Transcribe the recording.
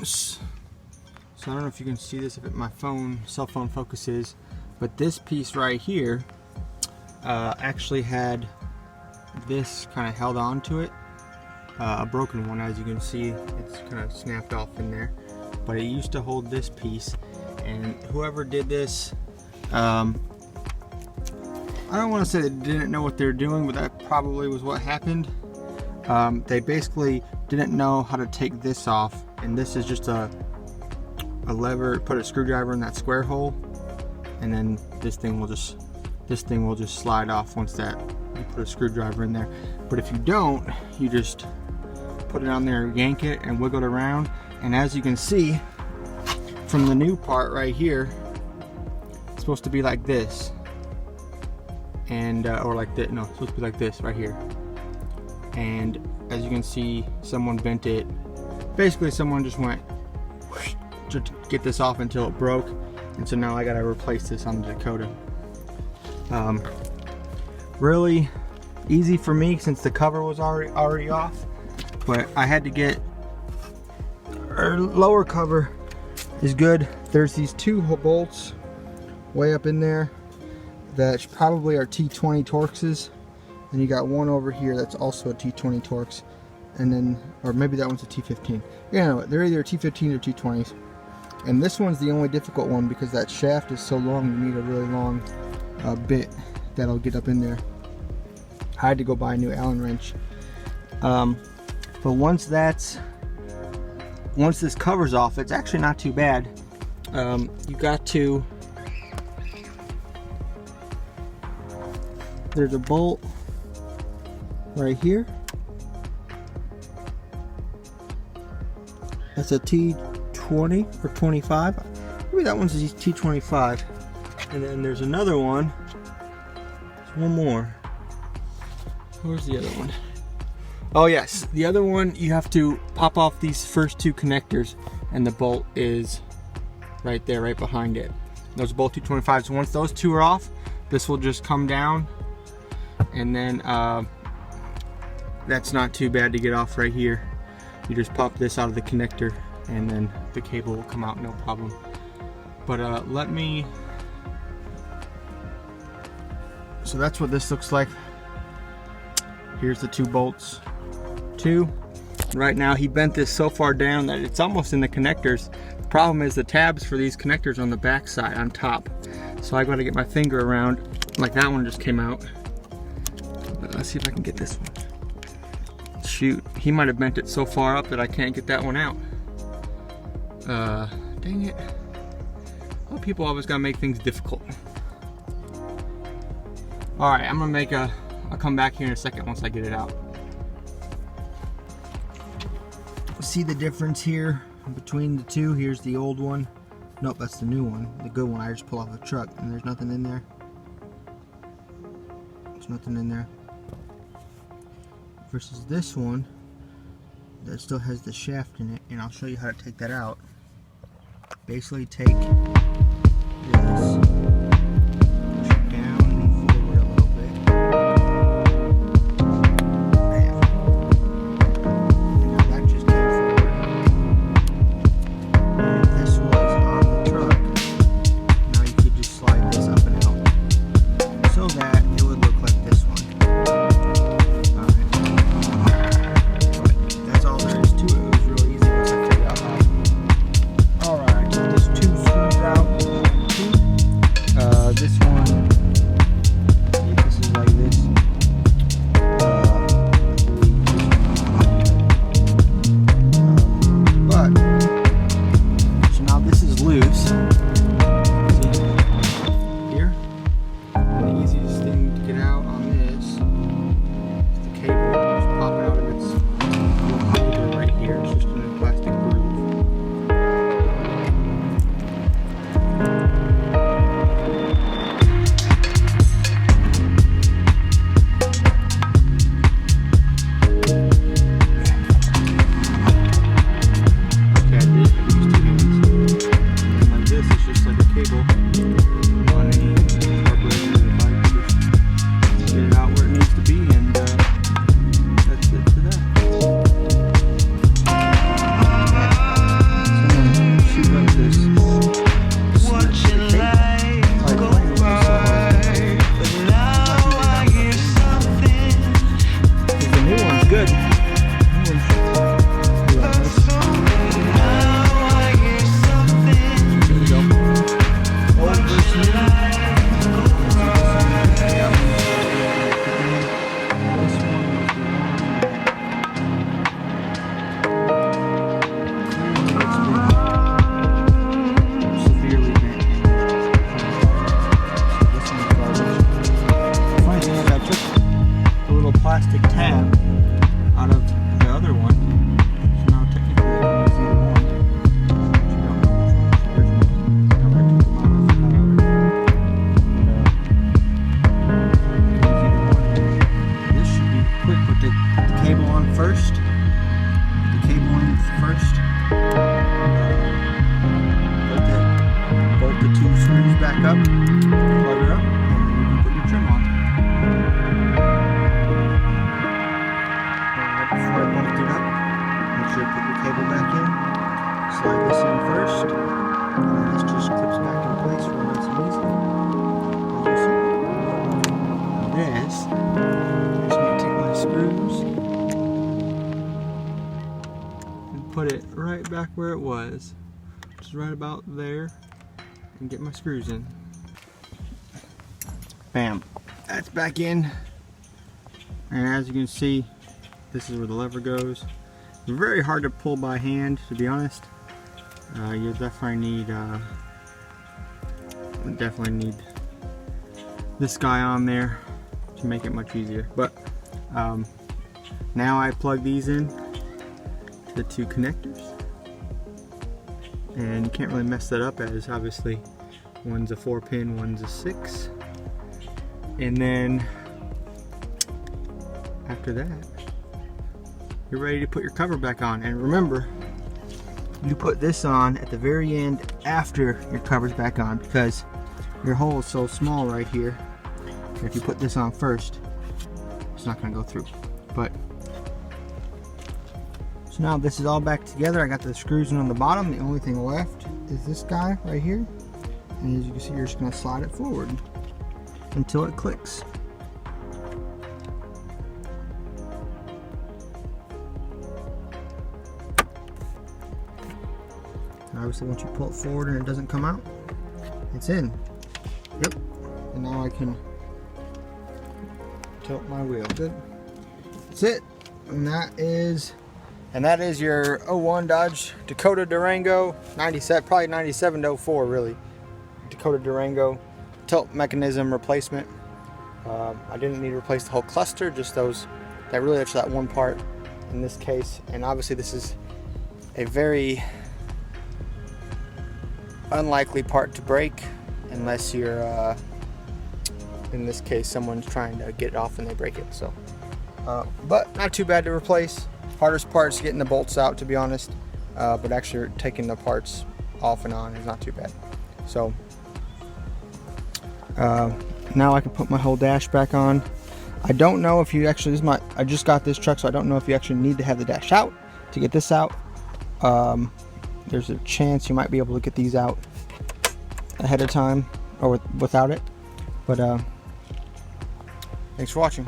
So I don't know if you can see this, if my cell phone focuses, but this piece right here actually had this kind of held on to it. A broken one, as you can see, it's kind of snapped off in there, but it used to hold this piece, and whoever did this, I don't want to say they didn't know what they were doing, but that probably was what happened. They basically didn't know how to take this off, and this is just a lever. Put a screwdriver in that square hole, and then this thing will just slide off once that you put a screwdriver in there. But if you don't, you just put it on there, yank it, and wiggle it around. And as you can see from the new part right here, it's supposed to be like this, and or like that. No, it's supposed to be like this right here. And as you can see, someone bent it. Basically, someone just went whoosh, to get this off until it broke, and so now I gotta replace this on the Dakota. Really easy for me since the cover was already off, but I had to get our lower cover is good. There's these two bolts way up in there that probably are T20 Torxes, and you got one over here that's also a T20 Torx, and then, or maybe that one's a T15. Yeah, no, they're either T15 or T20s. And this one's the only difficult one because that shaft is so long, you need a really long bit that'll get up in there. I had to go buy a new Allen wrench. But once this cover's off, it's actually not too bad. You got to, there's a bolt right here. That's a T20 or 25. Maybe that one's a T25. And then there's another one. There's one more. Where's the other one? Oh yes, the other one, you have to pop off these first two connectors, and the bolt is right there, right behind it. Those are both T25s. So once those two are off, this will just come down, and then that's not too bad to get off right here. You just pop this out of the connector, and then the cable will come out, no problem. But so that's what this looks like. Here's the two bolts. Right now he bent this so far down that it's almost in the connectors. The problem is the tabs for these connectors on the back side, on top. So I gotta get my finger around, like that one just came out. But let's see if I can get this one. Shoot, he might have bent it so far up that I can't get that one out. Dang it. Well, people always gotta make things difficult. All right, I'm gonna I'll come back here in a second once I get it out. See the difference here between the two? Here's the old one. Nope, that's the new one. The good one I just pull off the truck, and there's nothing in there. There's nothing in there. Versus this one that still has the shaft in it, and I'll show you how to take that out. Basically take this, push it down and forward a little bit. Bam. And now that just came forward. And if this was on the truck, now you could just slide this up and out so that it would look like this one. That's all there is to it. It was real easy once I figured out how. Alright, just two screws out. first. The cable in first. Bolt the 2 screws back up, plug her up, and then you can put your trim on. Before I bolt it up, make sure you put your cable back in. Slide this in first, and then this just clips back in place real nice and easy. This, I just need to take my screws and put it right back where it was, just right about there, and get my screws in. Bam, that's back in, and as you can see, this is where the lever goes. Very hard to pull by hand, to be honest. You definitely need this guy on there to make it much easier. But now I plug these in, the 2 connectors, and you can't really mess that up, as obviously one's a 4-pin, one's a 6. And then after that, you're ready to put your cover back on. And remember, you put this on at the very end after your cover's back on, because your hole is so small right here. If you put this on first, it's not going to go through. But so now this is all back together. I got the screws in on the bottom. The only thing left is this guy right here, and as you can see, you're just going to slide it forward until it clicks. Obviously, once you pull it forward and it doesn't come out, it's in. Yep. And now I can tilt my wheel. Good. That's it. And that is your 01 Dodge Dakota Durango 97, probably 97 to 04 really. Dakota Durango tilt mechanism replacement. I didn't need to replace the whole cluster, just those that's that one part in this case. And obviously, this is a very unlikely part to break unless you're in this case someone's trying to get it off and they break it. So but not too bad to replace. Hardest part is getting the bolts out, to be honest, but actually taking the parts off and on is not too bad. So now I can put my whole dash back on. I don't know if you actually, I just got this truck, so I don't know if you actually need to have the dash out to get this out. There's a chance you might be able to get these out ahead of time or without it. But thanks for watching.